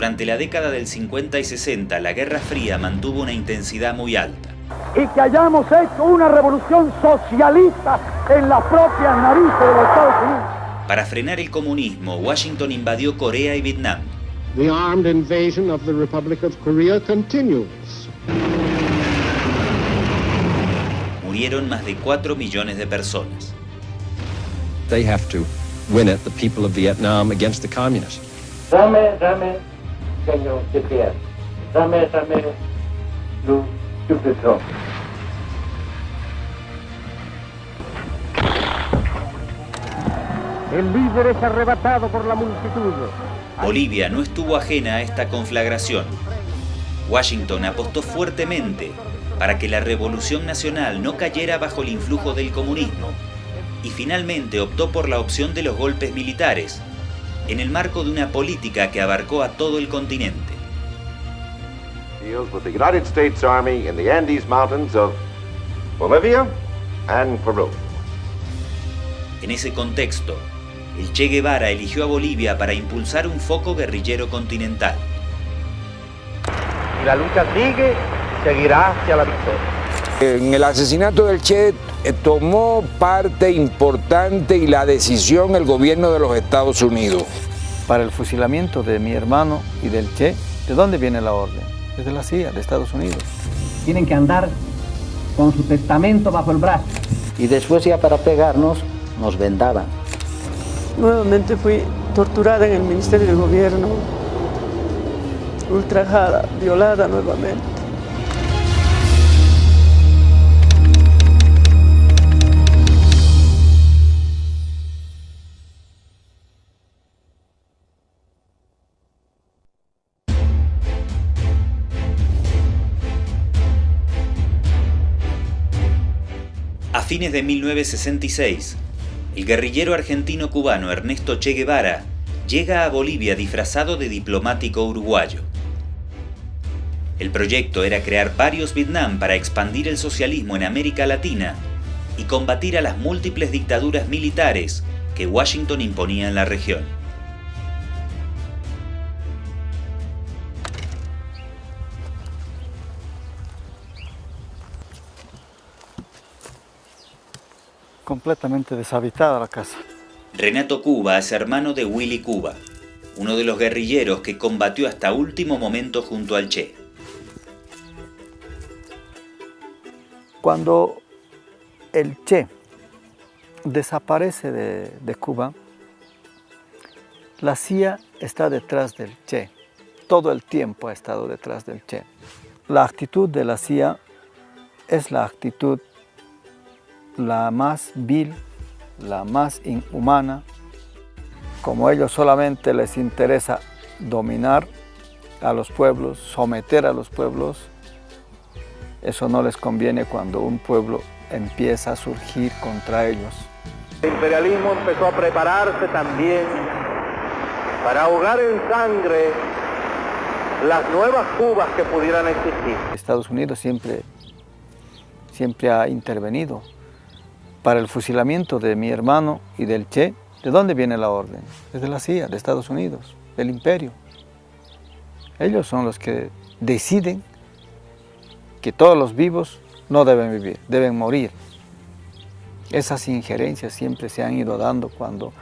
Durante la década del 50 y 60, la Guerra Fría mantuvo una intensidad muy alta. Y que hayamos hecho una revolución socialista en las propias narices de los Estados Unidos. Para frenar el comunismo, Washington invadió Corea y Vietnam. The armed invasion of the Republic of Korea continues. Murieron más de 4 millones de personas. They have to win it, the people of Vietnam, against the communists. Dame, señor Jean-Pierre. Dame, Lou Dupuisson. El líder es arrebatado por la multitud. Bolivia no estuvo ajena a esta conflagración. Washington apostó fuertemente para que la revolución nacional no cayera bajo el influjo del comunismo y finalmente optó por la opción de los golpes militares, en el marco de una política que abarcó a todo el continente. Deals with the United States Army in the Andes Mountains of Bolivia and Peru. En ese contexto, el Che Guevara eligió a Bolivia para impulsar un foco guerrillero continental. Y la lucha sigue, seguirá hacia la victoria. En el asesinato del Che tomó parte importante y la decisión el gobierno de los Estados Unidos. Para el fusilamiento de mi hermano y del Che, ¿de dónde viene la orden? Es de la CIA, de Estados Unidos. Tienen que andar con su testamento bajo el brazo. Y después ya para pegarnos, nos vendaban. Nuevamente fui torturada en el Ministerio de Gobierno, ultrajada, violada nuevamente. A fines de 1966, el guerrillero argentino-cubano Ernesto Che Guevara llega a Bolivia disfrazado de diplomático uruguayo. El proyecto era crear varios Vietnam para expandir el socialismo en América Latina y combatir a las múltiples dictaduras militares que Washington imponía en la región. Completamente deshabitada la casa. Renato Cuba es hermano de Willy Cuba, uno de los guerrilleros que combatió hasta último momento junto al Che. Cuando el Che desaparece de Cuba, la CIA está detrás del Che. Todo el tiempo ha estado detrás del Che. La actitud de la CIA es la actitud la más vil, la más inhumana. Como a ellos solamente les interesa dominar a los pueblos, someter a los pueblos, eso no les conviene cuando un pueblo empieza a surgir contra ellos. El imperialismo empezó a prepararse también para ahogar en sangre las nuevas Cubas que pudieran existir. Estados Unidos siempre ha intervenido. Para el fusilamiento de mi hermano y del Che, ¿de dónde viene la orden? Es de la CIA, de Estados Unidos, del imperio. Ellos son los que deciden que todos los vivos no deben vivir, deben morir. Esas injerencias siempre se han ido dando cuando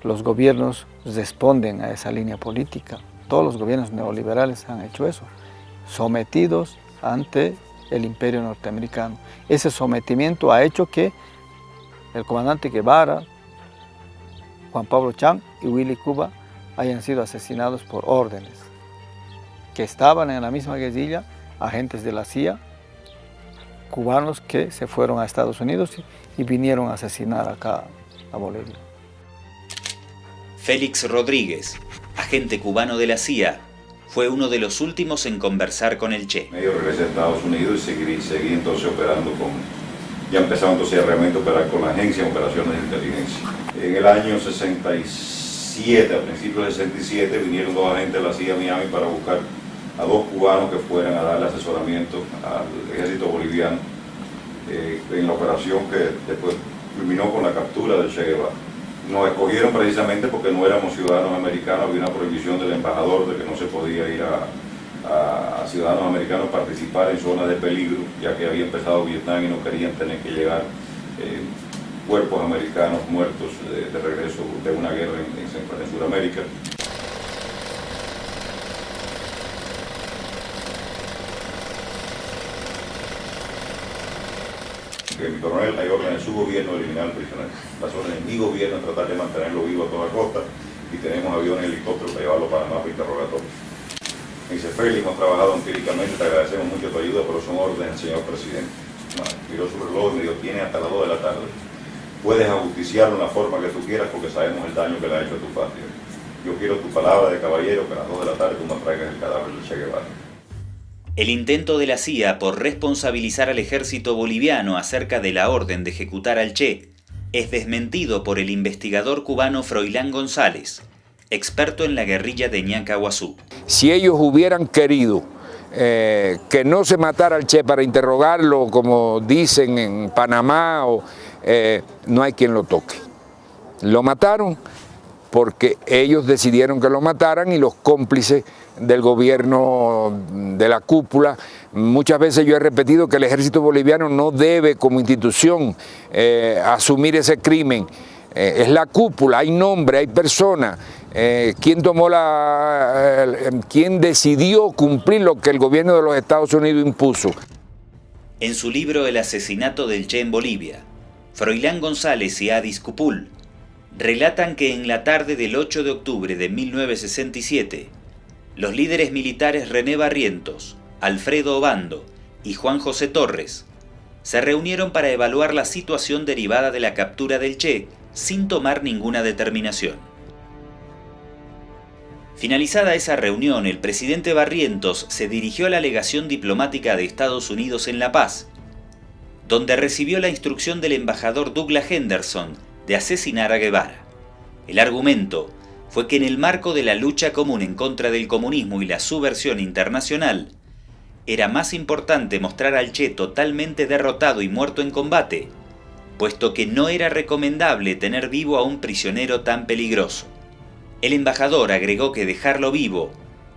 los gobiernos responden a esa línea política. Todos los gobiernos neoliberales han hecho eso, sometidos ante el imperio norteamericano. Ese sometimiento ha hecho que el comandante Guevara, Juan Pablo Chang y Willy Cuba hayan sido asesinados por órdenes, que estaban en la misma guerrilla, agentes de la CIA, cubanos que se fueron a Estados Unidos y vinieron a asesinar acá a Bolivia. Félix Rodríguez, agente cubano de la CIA, fue uno de los últimos en conversar con el Che. Medio regresé a Estados Unidos y seguí entonces operando ya empezamos entonces realmente a operar con la Agencia de Operaciones de Inteligencia. En el año 67, a principios de 67, vinieron dos agentes de la CIA a Miami para buscar a dos cubanos que fueran a darle asesoramiento al ejército boliviano en la operación que después culminó con la captura del Che Guevara. Nos escogieron precisamente porque no éramos ciudadanos americanos, había una prohibición del embajador de que no se podía ir a ciudadanos americanos participar en zonas de peligro, ya que había empezado Vietnam y no querían tener que llegar cuerpos americanos muertos de regreso de una guerra en Sudamérica. Mi coronel, hay orden en su gobierno de eliminar al prisionero. Las órdenes en mi gobierno es tratar de mantenerlo vivo a toda costa y tenemos aviones y helicópteros para llevarlo para Panamá para interrogatorio. Me dice, Félix, hemos trabajado empíricamente, te agradecemos mucho tu ayuda, pero son órdenes del señor presidente. Miró su reloj y me dijo, tiene hasta las 2 de la tarde. Puedes ajusticiarlo en la forma que tú quieras porque sabemos el daño que le ha hecho a tu patria. Yo quiero tu palabra de caballero que a las 2 de la tarde tú me traigas el cadáver del Che Guevara. El intento de la CIA por responsabilizar al ejército boliviano acerca de la orden de ejecutar al Che es desmentido por el investigador cubano Froilán González, experto en la guerrilla de Ñancahuazú. Si ellos hubieran querido que no se matara al Che para interrogarlo, como dicen en Panamá, no hay quien lo toque. Lo mataron porque ellos decidieron que lo mataran y los cómplices del gobierno de la cúpula. Muchas veces yo he repetido que el ejército boliviano no debe como institución asumir ese crimen. Es la cúpula, hay nombre, hay persona. ¿Quién decidió cumplir lo que el gobierno de los Estados Unidos impuso? En su libro El asesinato del Che en Bolivia, Froilán González y Adis Cupul relatan que en la tarde del 8 de octubre de 1967, los líderes militares René Barrientos, Alfredo Obando y Juan José Torres se reunieron para evaluar la situación derivada de la captura del Che sin tomar ninguna determinación. Finalizada esa reunión, el presidente Barrientos se dirigió a la legación diplomática de Estados Unidos en La Paz, donde recibió la instrucción del embajador Douglas Henderson de asesinar a Guevara. El argumento fue que en el marco de la lucha común en contra del comunismo y la subversión internacional, era más importante mostrar al Che totalmente derrotado y muerto en combate, puesto que no era recomendable tener vivo a un prisionero tan peligroso. El embajador agregó que dejarlo vivo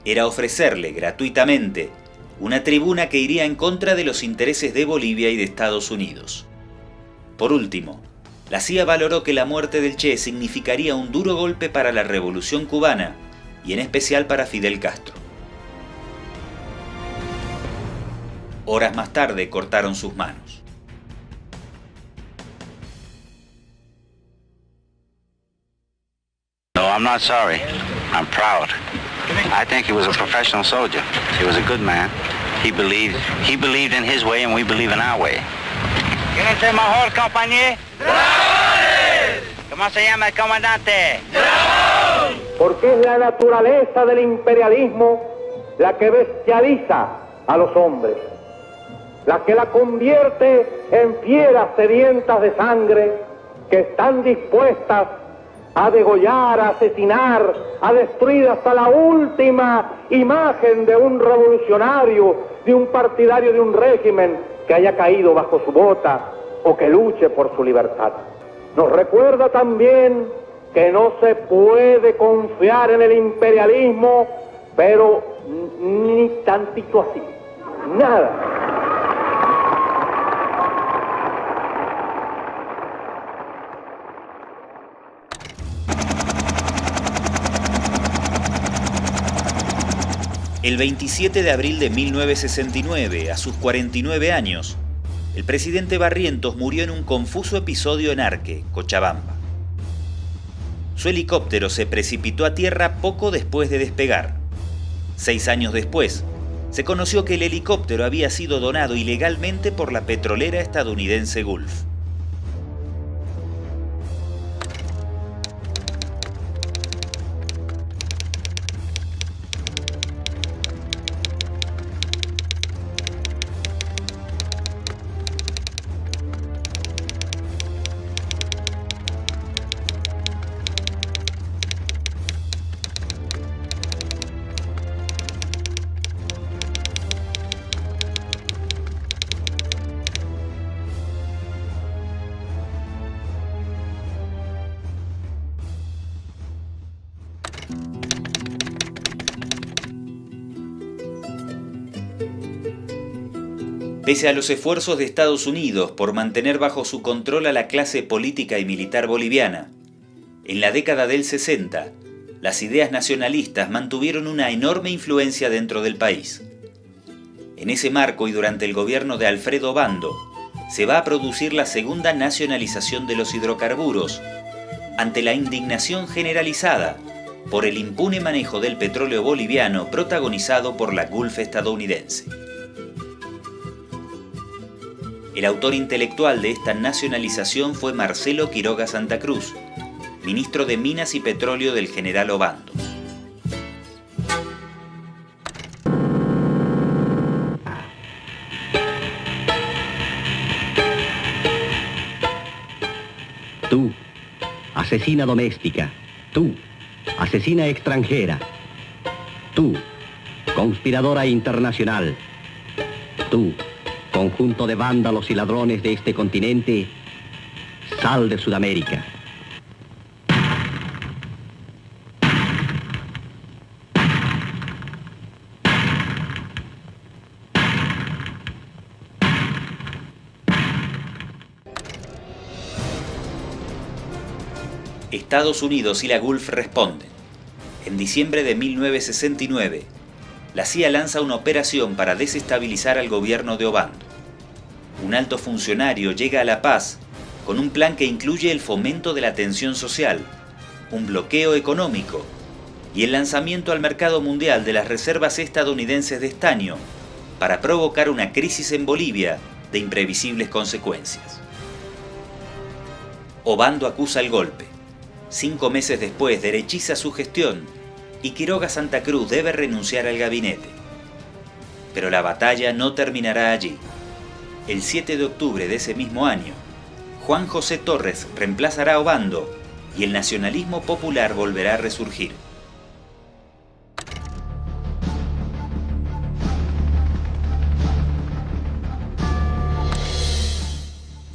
era ofrecerle gratuitamente una tribuna que iría en contra de los intereses de Bolivia y de Estados Unidos. Por último, la CIA valoró que la muerte del Che significaría un duro golpe para la revolución cubana y en especial para Fidel Castro. Horas más tarde cortaron sus manos. No, I'm not sorry. I'm proud. I think he was a professional soldier. He was a good man. He believed in his way and we believe in our way. ¿Quién es el mejor compañero? ¡Dragones! ¿Cómo se llama el comandante? ¡Dragón! Porque es la naturaleza del imperialismo la que bestializa a los hombres, la que la convierte en fieras sedientas de sangre que están dispuestas a degollar, a asesinar, a destruir hasta la última imagen de un revolucionario, de un partidario de un régimen que haya caído bajo su bota o que luche por su libertad. Nos recuerda también que no se puede confiar en el imperialismo, pero ni tantito así, nada. El 27 de abril de 1969, a sus 49 años, el presidente Barrientos murió en un confuso episodio en Arque, Cochabamba. Su helicóptero se precipitó a tierra poco después de despegar. 6 años después, se conoció que el helicóptero había sido donado ilegalmente por la petrolera estadounidense Gulf. Pese a los esfuerzos de Estados Unidos por mantener bajo su control a la clase política y militar boliviana, en la década del 60, las ideas nacionalistas mantuvieron una enorme influencia dentro del país. En ese marco y durante el gobierno de Alfredo Obando, se va a producir la segunda nacionalización de los hidrocarburos, ante la indignación generalizada por el impune manejo del petróleo boliviano protagonizado por la Gulf estadounidense. El autor intelectual de esta nacionalización fue Marcelo Quiroga Santa Cruz, ministro de Minas y Petróleo del general Obando. Tú, asesina doméstica. Tú, asesina extranjera. Tú, conspiradora internacional. Tú, conjunto de vándalos y ladrones de este continente, sal de Sudamérica. Estados Unidos y la Gulf responden. En diciembre de 1969, la CIA lanza una operación para desestabilizar al gobierno de Obando. Un alto funcionario llega a La Paz con un plan que incluye el fomento de la tensión social, un bloqueo económico y el lanzamiento al mercado mundial de las reservas estadounidenses de estaño para provocar una crisis en Bolivia de imprevisibles consecuencias. Obando acusa el golpe. 5 meses después derechiza su gestión y Quiroga Santa Cruz debe renunciar al gabinete. Pero la batalla no terminará allí. El 7 de octubre de ese mismo año, Juan José Torres reemplazará a Obando y el nacionalismo popular volverá a resurgir.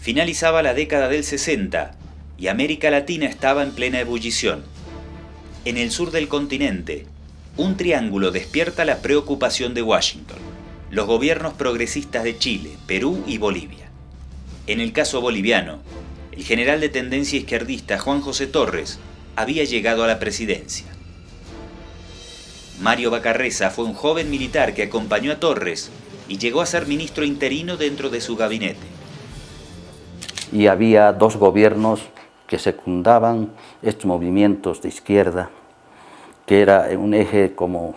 Finalizaba la década del 60 y América Latina estaba en plena ebullición. En el sur del continente, un triángulo despierta la preocupación de Washington: los gobiernos progresistas de Chile, Perú y Bolivia. En el caso boliviano, el general de tendencia izquierdista Juan José Torres había llegado a la presidencia. Mario Bacarreza fue un joven militar que acompañó a Torres y llegó a ser ministro interino dentro de su gabinete. Y había dos gobiernos que secundaban estos movimientos de izquierda, que era un eje como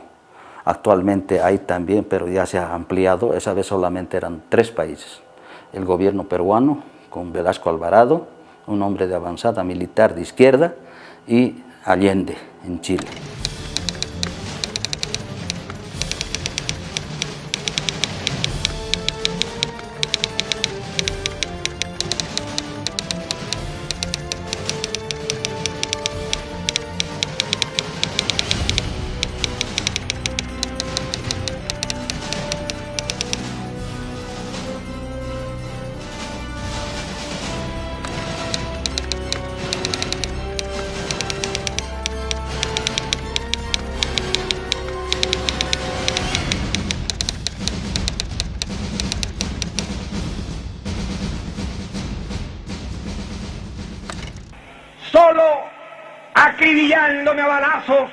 actualmente hay también, pero ya se ha ampliado. Esa vez solamente eran 3 países. El gobierno peruano, con Velasco Alvarado, un hombre de avanzada militar de izquierda, y Allende, en Chile. Solo acribillándome a balazos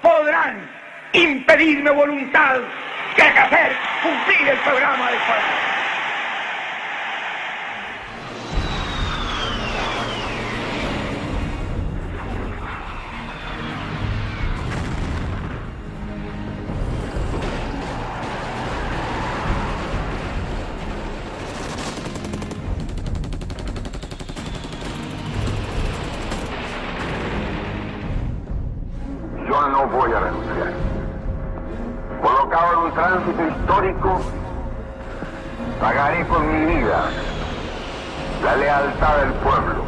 podrán impedirme voluntad que hacer cumplir el programa del pueblo. Yo no voy a renunciar. Colocado en un tránsito histórico, pagaré con mi vida la lealtad del pueblo.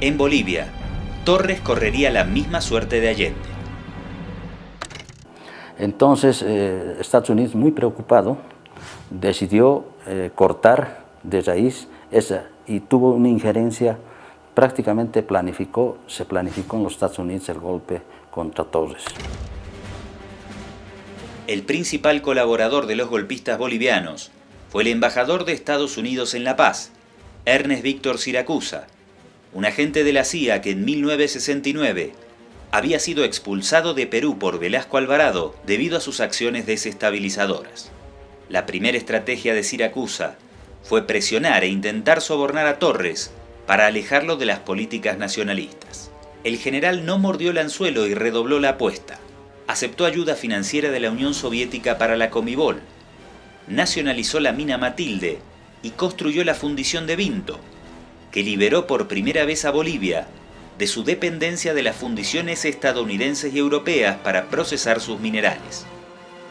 En Bolivia, Torres correría la misma suerte de Allende. Entonces, Estados Unidos, muy preocupado, decidió cortar de raíz esa y tuvo una injerencia, prácticamente se planificó en los Estados Unidos el golpe contra Torres. El principal colaborador de los golpistas bolivianos fue el embajador de Estados Unidos en La Paz, Ernest Víctor Siracusa, un agente de la CIA que en 1969 había sido expulsado de Perú por Velasco Alvarado debido a sus acciones desestabilizadoras. La primera estrategia de Siracusa fue presionar e intentar sobornar a Torres para alejarlo de las políticas nacionalistas. El general no mordió el anzuelo y redobló la apuesta. Aceptó ayuda financiera de la Unión Soviética para la Comibol, nacionalizó la mina Matilde y construyó la fundición de Vinto, que liberó por primera vez a Bolivia de su dependencia de las fundiciones estadounidenses y europeas para procesar sus minerales.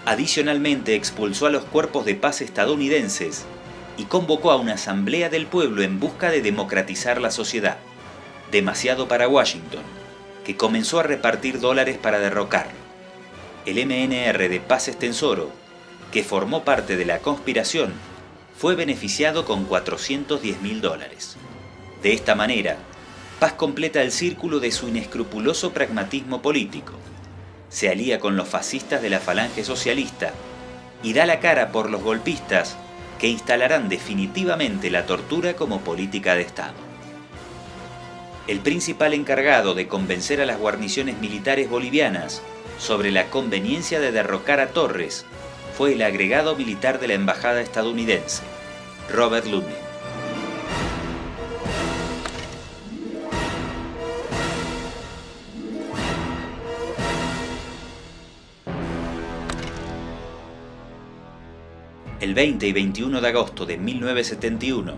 Adicionalmente expulsó a los cuerpos de paz estadounidenses y convocó a una asamblea del pueblo en busca de democratizar la sociedad. Demasiado para Washington, que comenzó a repartir dólares para derrocarlo. El MNR de Paz Estensoro, que formó parte de la conspiración, fue beneficiado con $410.000. De esta manera, Paz completa el círculo de su inescrupuloso pragmatismo político, se alía con los fascistas de la Falange Socialista y da la cara por los golpistas que instalarán definitivamente la tortura como política de Estado. El principal encargado de convencer a las guarniciones militares bolivianas sobre la conveniencia de derrocar a Torres fue el agregado militar de la embajada estadounidense, Robert Ludwig. El 20 y 21 de agosto de 1971,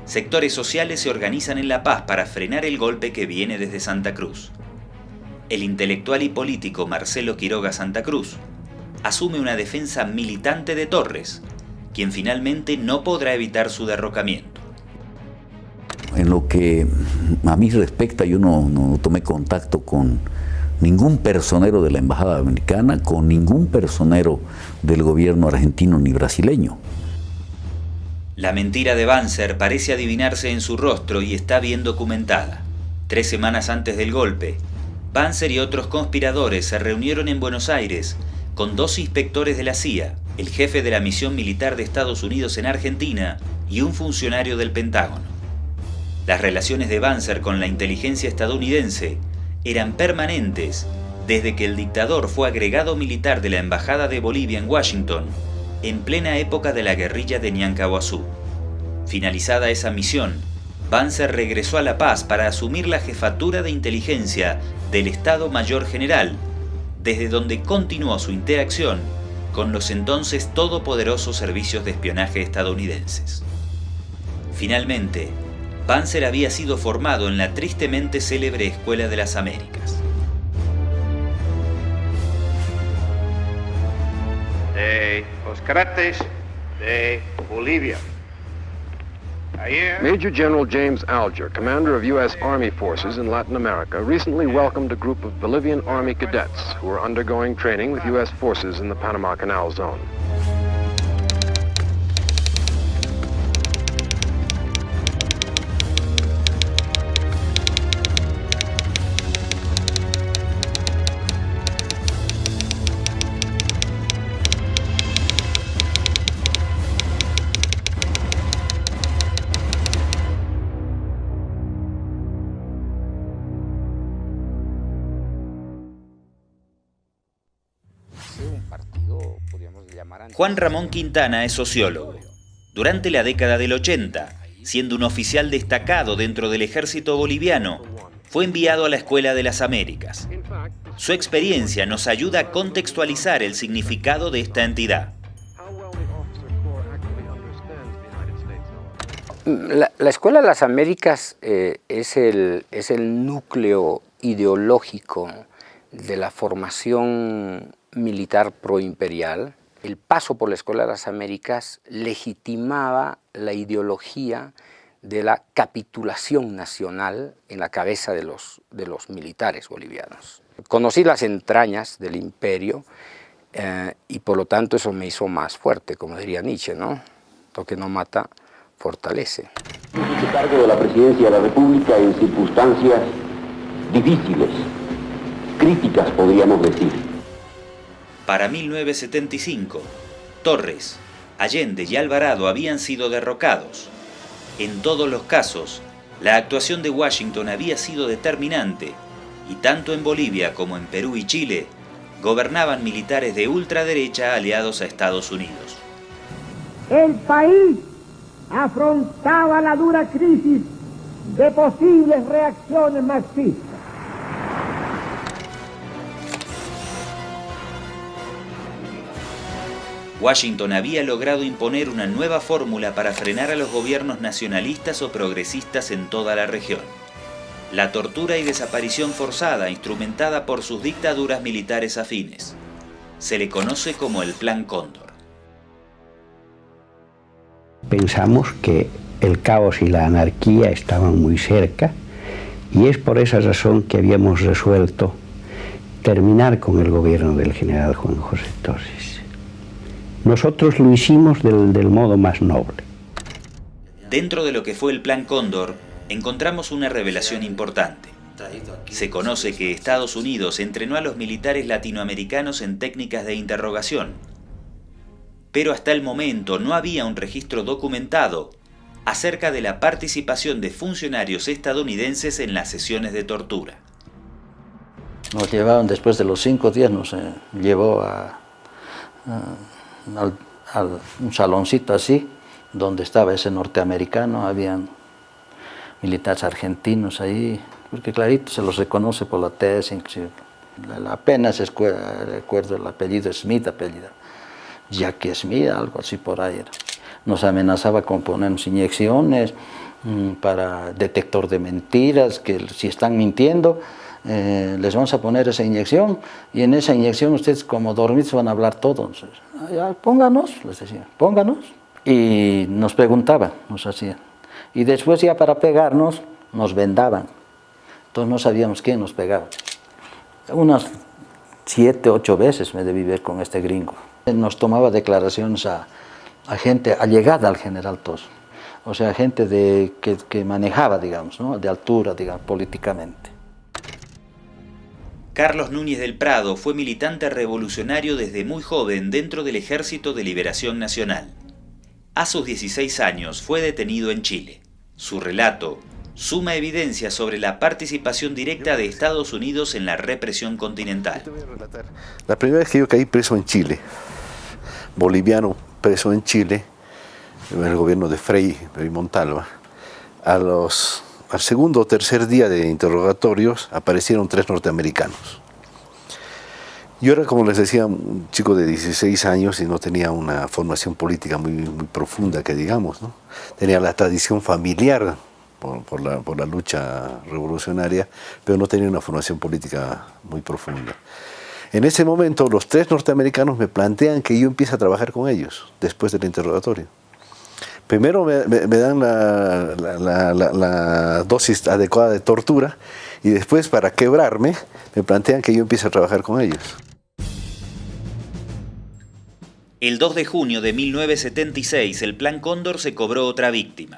sectores sociales se organizan en La Paz para frenar el golpe que viene desde Santa Cruz. El intelectual y político Marcelo Quiroga Santa Cruz asume una defensa militante de Torres, quien finalmente no podrá evitar su derrocamiento. En lo que a mí respecta, yo no tomé contacto con ningún personero de la embajada americana, con ningún personero del gobierno argentino ni brasileño. La mentira de Banzer parece adivinarse en su rostro y está bien documentada. 3 semanas antes del golpe, Banzer y otros conspiradores se reunieron en Buenos Aires con 2 inspectores de la CIA, el jefe de la misión militar de Estados Unidos en Argentina y un funcionario del Pentágono. Las relaciones de Banzer con la inteligencia estadounidense eran permanentes desde que el dictador fue agregado militar de la Embajada de Bolivia en Washington en plena época de la guerrilla de Ñancahuazú. Finalizada esa misión, Banzer regresó a La Paz para asumir la jefatura de inteligencia del Estado Mayor General, desde donde continuó su interacción con los entonces todopoderosos servicios de espionaje estadounidenses. Finalmente, Banzer había sido formado en la tristemente célebre Escuela de las Américas. De los Carates de Bolivia. Major General James Alger, commander of U.S. Army forces in Latin America, recently welcomed a group of Bolivian Army cadets who are undergoing training with U.S. forces in the Panama Canal Zone. Juan Ramón Quintana es sociólogo. Durante la década del 80, siendo un oficial destacado dentro del ejército boliviano, fue enviado a la Escuela de las Américas. Su experiencia nos ayuda a contextualizar el significado de esta entidad. La Escuela de las Américas es el núcleo ideológico de la formación militar proimperial. El paso por la Escuela de las Américas legitimaba la ideología de la capitulación nacional en la cabeza de los militares bolivianos. Conocí las entrañas del imperio y por lo tanto eso me hizo más fuerte, como diría Nietzsche, ¿no? Lo que no mata, fortalece. Hice cargo de la presidencia de la República en circunstancias difíciles, críticas podríamos decir. Para 1975, Torres, Allende y Alvarado habían sido derrocados. En todos los casos, la actuación de Washington había sido determinante y tanto en Bolivia como en Perú y Chile gobernaban militares de ultraderecha aliados a Estados Unidos. El país afrontaba la dura crisis de posibles reacciones marxistas. Washington había logrado imponer una nueva fórmula para frenar a los gobiernos nacionalistas o progresistas en toda la región: la tortura y desaparición forzada instrumentada por sus dictaduras militares afines. Se le conoce como el Plan Cóndor. Pensamos que el caos y la anarquía estaban muy cerca y es por esa razón que habíamos resuelto terminar con el gobierno del general Juan José Torres. Nosotros lo hicimos del modo más noble. Dentro de lo que fue el Plan Cóndor, encontramos una revelación importante. Se conoce que Estados Unidos entrenó a los militares latinoamericanos en técnicas de interrogación, pero hasta el momento no había un registro documentado acerca de la participación de funcionarios estadounidenses en las sesiones de tortura. Nos llevaron, después de los 5 días, nos llevó a un saloncito así, donde estaba ese norteamericano, habían militares argentinos ahí, porque clarito se los reconoce por la tesis, inclusive. Apenas recuerdo el apellido Smith, Jackie Smith, algo así por ahí era. Nos amenazaba con ponernos inyecciones para detector de mentiras, que si están mintiendo, les vamos a poner esa inyección y en esa inyección ustedes como dormidos van a hablar todo. Entonces, ya, pónganos, les decía, pónganos. Y nos preguntaban, nos hacían. Y después ya para pegarnos, nos vendaban. Entonces no sabíamos quién nos pegaba. Unas 7, 8 veces me debí ver con este gringo. Nos tomaba declaraciones a gente allegada al general Torres. O sea, gente que manejaba, digamos, ¿no? De altura, digamos, políticamente. Carlos Núñez del Prado fue militante revolucionario desde muy joven dentro del Ejército de Liberación Nacional. A sus 16 años fue detenido en Chile. Su relato suma evidencia sobre la participación directa de Estados Unidos en la represión continental. La primera vez que yo caí preso en Chile, boliviano preso en Chile, en el gobierno de Frei Montalva, al segundo o tercer día de interrogatorios aparecieron 3 norteamericanos. Yo era, como les decía, un chico de 16 años y no tenía una formación política muy profunda, que digamos, ¿no? Tenía la tradición familiar por la lucha revolucionaria, pero no tenía una formación política muy profunda. En ese momento los 3 norteamericanos me plantean que yo empiece a trabajar con ellos después del interrogatorio. Primero me dan la dosis adecuada de tortura y después, para quebrarme, me plantean que yo empiece a trabajar con ellos. El 2 de junio de 1976, el Plan Cóndor se cobró otra víctima.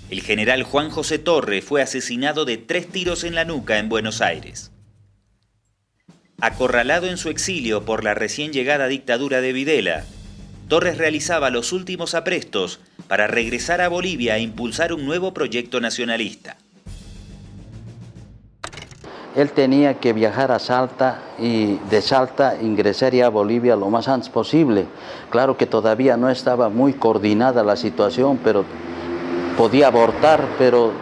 El general Juan José Torres fue asesinado de 3 tiros en la nuca en Buenos Aires. Acorralado en su exilio por la recién llegada dictadura de Videla, Torres realizaba los últimos aprestos para regresar a Bolivia e impulsar un nuevo proyecto nacionalista. Él tenía que viajar a Salta y de Salta ingresaría a Bolivia lo más antes posible. Claro que todavía no estaba muy coordinada la situación, pero podía abortar, pero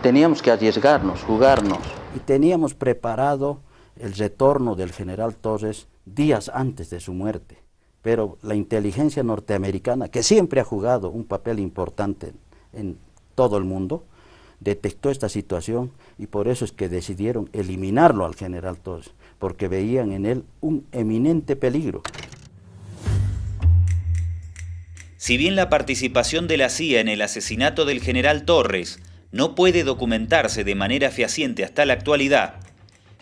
teníamos que arriesgarnos, jugarnos. Y teníamos preparado el retorno del general Torres días antes de su muerte. Pero la inteligencia norteamericana, que siempre ha jugado un papel importante en todo el mundo, detectó esta situación y por eso es que decidieron eliminarlo al general Torres, porque veían en él un eminente peligro. Si bien la participación de la CIA en el asesinato del general Torres no puede documentarse de manera fehaciente hasta la actualidad,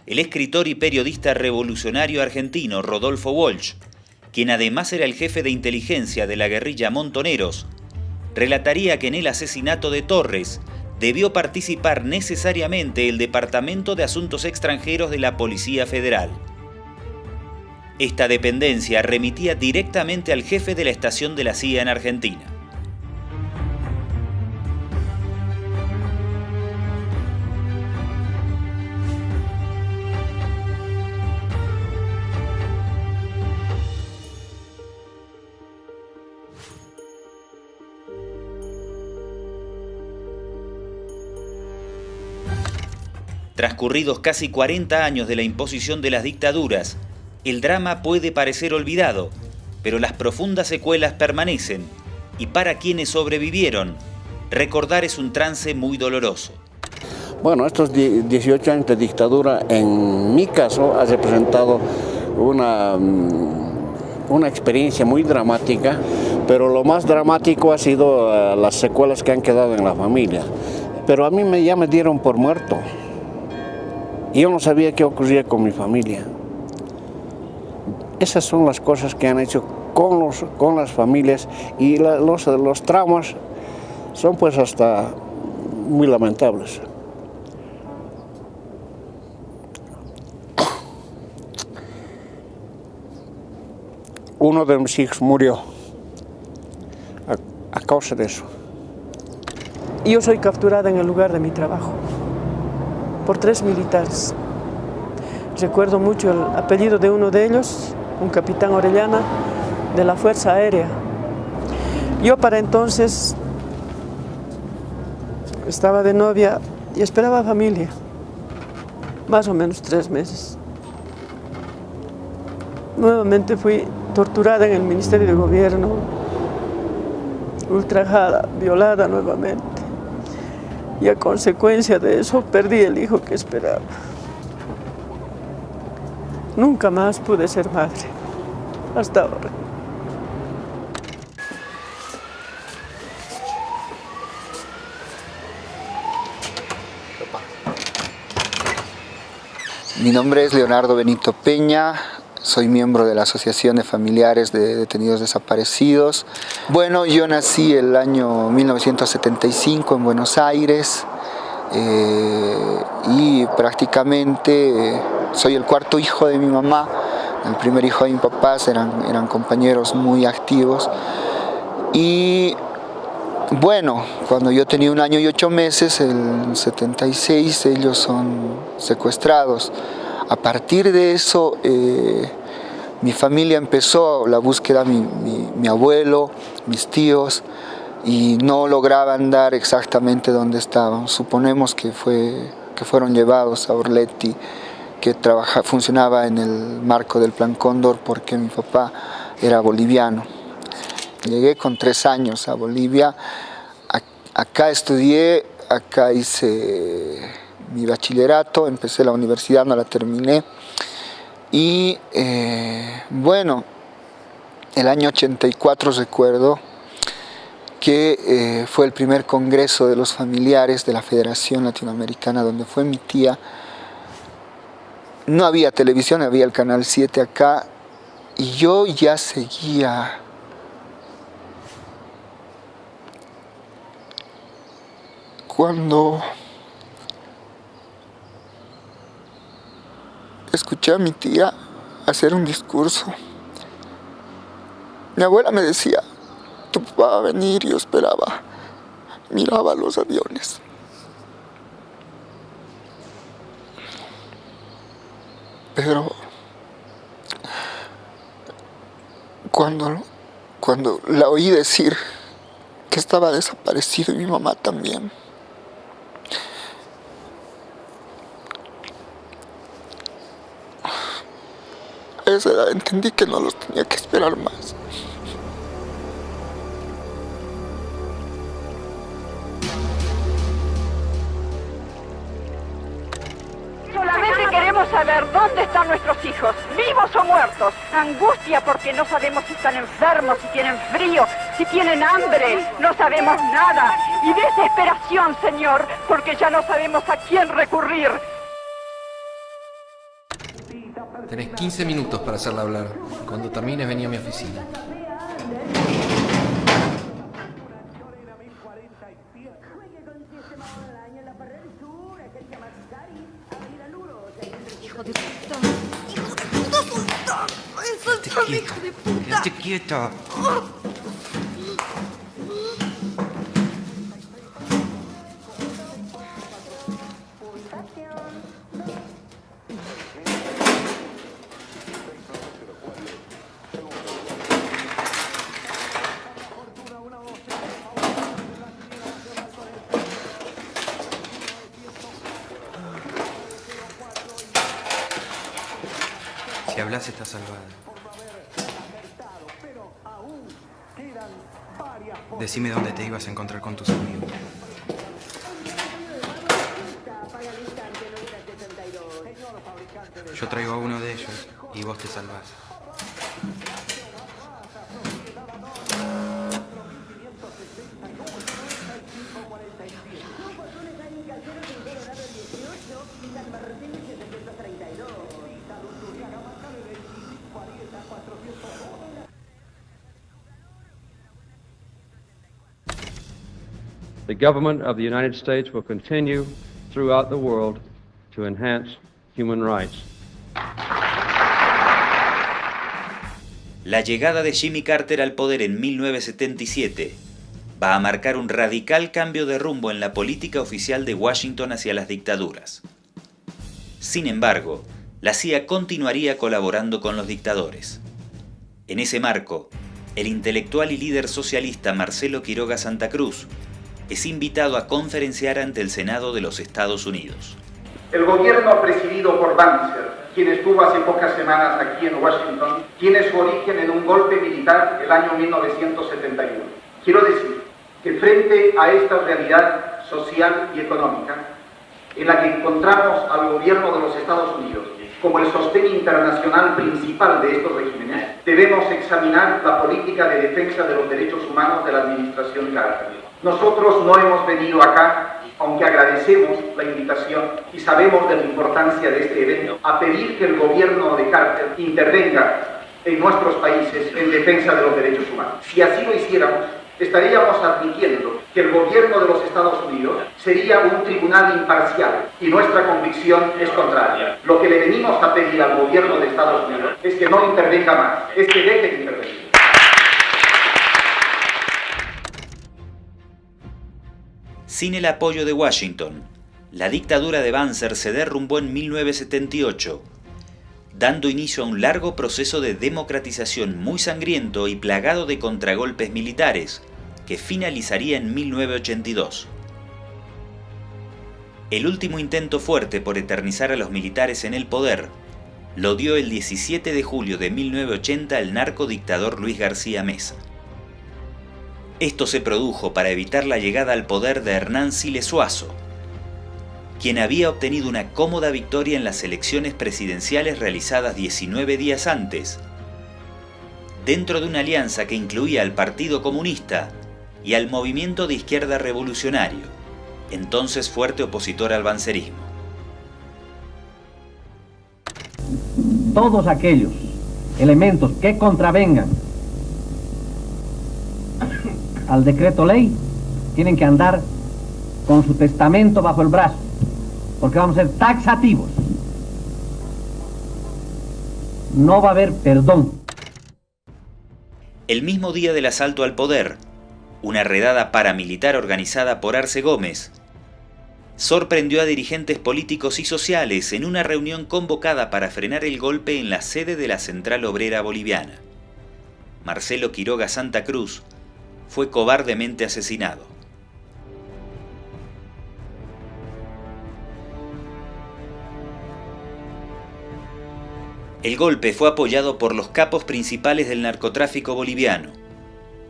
el escritor y periodista revolucionario argentino Rodolfo Walsh, quien además era el jefe de inteligencia de la guerrilla Montoneros, relataría que en el asesinato de Torres debió participar necesariamente el Departamento de Asuntos Extranjeros de la Policía Federal. Esta dependencia remitía directamente al jefe de la estación de la CIA en Argentina. Transcurridos casi 40 años de la imposición de las dictaduras, el drama puede parecer olvidado, pero las profundas secuelas permanecen, y para quienes sobrevivieron, recordar es un trance muy doloroso. Bueno, estos 18 años de dictadura, en mi caso, ha representado una experiencia muy dramática, pero lo más dramático ha sido las secuelas que han quedado en la familia. Pero a mí ya me dieron por muerto. Y yo no sabía qué ocurría con mi familia. Esas son las cosas que han hecho con las familias, y los traumas son pues hasta muy lamentables. Uno de mis hijos murió a causa de eso. Yo soy capturada en el lugar de mi trabajo por 3 militares. Recuerdo mucho el apellido de uno de ellos, un capitán Orellana de la Fuerza Aérea. Yo para entonces estaba de novia y esperaba familia, más o menos 3 meses. Nuevamente fui torturada en el Ministerio de Gobierno, ultrajada, violada nuevamente. Y a consecuencia de eso perdí el hijo que esperaba. Nunca más pude ser madre, hasta ahora. Mi nombre es Leonardo Benito Peña, soy miembro de la Asociación de Familiares de Detenidos Desaparecidos. Bueno, yo nací el año 1975 en Buenos Aires y prácticamente soy el 4.º hijo de mi mamá. El primer hijo de mis papás eran compañeros muy activos. Y bueno, cuando yo tenía 1 año y 8 meses, el 76, ellos son secuestrados. A partir de eso, mi familia empezó la búsqueda, mi abuelo, mis tíos, y no lograban dar exactamente dónde estaban. Suponemos que fueron llevados a Orletti, que funcionaba en el marco del Plan Cóndor, porque mi papá era boliviano. Llegué con 3 años a Bolivia, acá estudié, acá hice mi bachillerato, empecé la universidad, no la terminé. Y bueno, el año 84 recuerdo que fue el primer congreso de los familiares de la Federación Latinoamericana, donde fue mi tía. No había televisión, había el Canal 7 acá, y yo ya seguía cuando escuché a mi tía hacer un discurso. Mi abuela me decía, tu papá va a venir, y yo esperaba, miraba los aviones. Pero cuando la oí decir que estaba desaparecido, y mi mamá también, a esa edad entendí que no los tenía que esperar más. Solamente queremos saber dónde están nuestros hijos, vivos o muertos. Angustia porque no sabemos si están enfermos, si tienen frío, si tienen hambre, no sabemos nada. Y desesperación, Señor, porque ya no sabemos a quién recurrir. Tenés 15 minutos para hacerla hablar. Cuando termines, vení a mi oficina. Hijo de puta. Hijo de puta, soltá. Soltame, hijo de puta. Quédate quieta. Si hablas, estás salvada. Decime dónde te ibas a encontrar con tus amigos. Yo traigo a uno de ellos y vos te salvás. The government of the United States will continue throughout the world to enhance human rights. La llegada de Jimmy Carter al poder en 1977 va a marcar un radical cambio de rumbo en la política oficial de Washington hacia las dictaduras. Sin embargo, la CIA continuaría colaborando con los dictadores. En ese marco, el intelectual y líder socialista Marcelo Quiroga Santa Cruz es invitado a conferenciar ante el Senado de los Estados Unidos. El gobierno presidido por Banzer, quien estuvo hace pocas semanas aquí en Washington, tiene su origen en un golpe militar el año 1971. Quiero decir que frente a esta realidad social y económica, en la que encontramos al gobierno de los Estados Unidos como el sostén internacional principal de estos regímenes, debemos examinar la política de defensa de los derechos humanos de la administración Carter. Nosotros no hemos venido acá, aunque agradecemos la invitación y sabemos de la importancia de este evento, a pedir que el gobierno de Carter intervenga en nuestros países en defensa de los derechos humanos. Si así lo hiciéramos, estaríamos admitiendo que el gobierno de los Estados Unidos sería un tribunal imparcial y nuestra convicción es contraria. Lo que le venimos a pedir al gobierno de Estados Unidos es que no intervenga más, es que deje de intervenir. Sin el apoyo de Washington, la dictadura de Banzer se derrumbó en 1978, dando inicio a un largo proceso de democratización muy sangriento y plagado de contragolpes militares, que finalizaría en 1982. El último intento fuerte por eternizar a los militares en el poder lo dio el 17 de julio de 1980 el narcodictador Luis García Meza. Esto se produjo para evitar la llegada al poder de Hernán Siles Suazo, quien había obtenido una cómoda victoria en las elecciones presidenciales realizadas 19 días antes, dentro de una alianza que incluía al Partido Comunista y al Movimiento de Izquierda Revolucionario, entonces fuerte opositor al bancerismo. Todos aquellos elementos que contravengan al decreto ley tienen que andar con su testamento bajo el brazo, porque vamos a ser taxativos. No va a haber perdón. El mismo día del asalto al poder, una redada paramilitar organizada por Arce Gómez sorprendió a dirigentes políticos y sociales en una reunión convocada para frenar el golpe en la sede de la Central Obrera Boliviana. Marcelo Quiroga Santa Cruz fue cobardemente asesinado. El golpe fue apoyado por los capos principales del narcotráfico boliviano,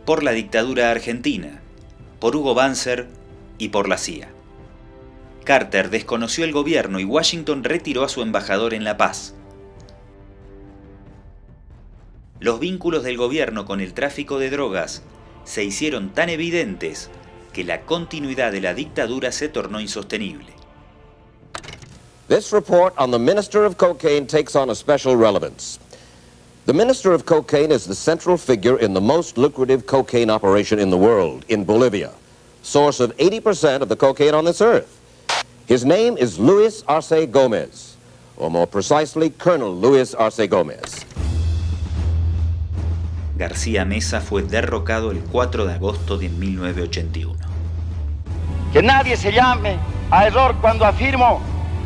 por la dictadura argentina, por Hugo Banzer y por la CIA. Carter desconoció el gobierno y Washington retiró a su embajador en La Paz. Los vínculos del gobierno con el tráfico de drogas se hicieron tan evidentes que la continuidad de la dictadura se tornó insostenible. This report on the Minister of Cocaine takes on a special relevance. The Minister of Cocaine is the central figure in the most lucrative cocaine operation in the world, in Bolivia, source of 80% of the cocaine on this earth. His name is Luis Arce Gomez, or more precisely, Colonel Luis Arce Gomez. García Meza fue derrocado el 4 de agosto de 1981. Que nadie se llame a error cuando afirmo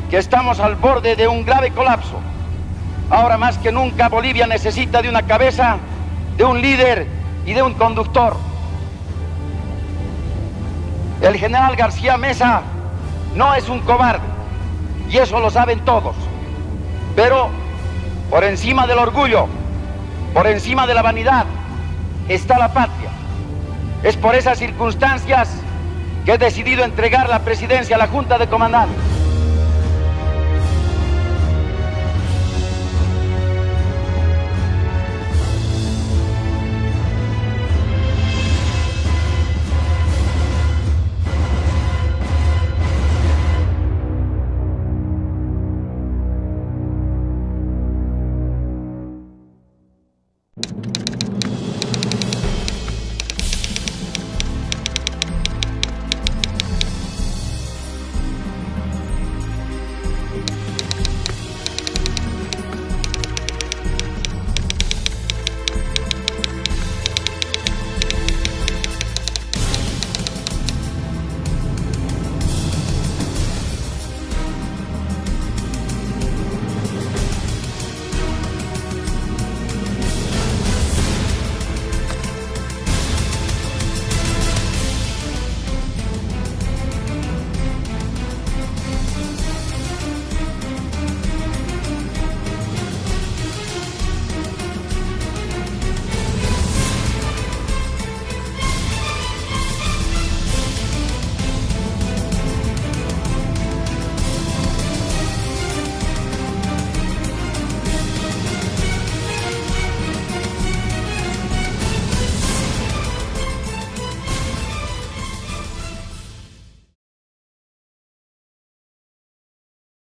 que estamos al borde de un grave colapso. Ahora más que nunca Bolivia necesita de una cabeza, de un líder y de un conductor. El general García Meza no es un cobarde, y eso lo saben todos. Pero por encima del orgullo, por encima de la vanidad, está la patria. Es por esas circunstancias que he decidido entregar la presidencia a la Junta de Comandantes.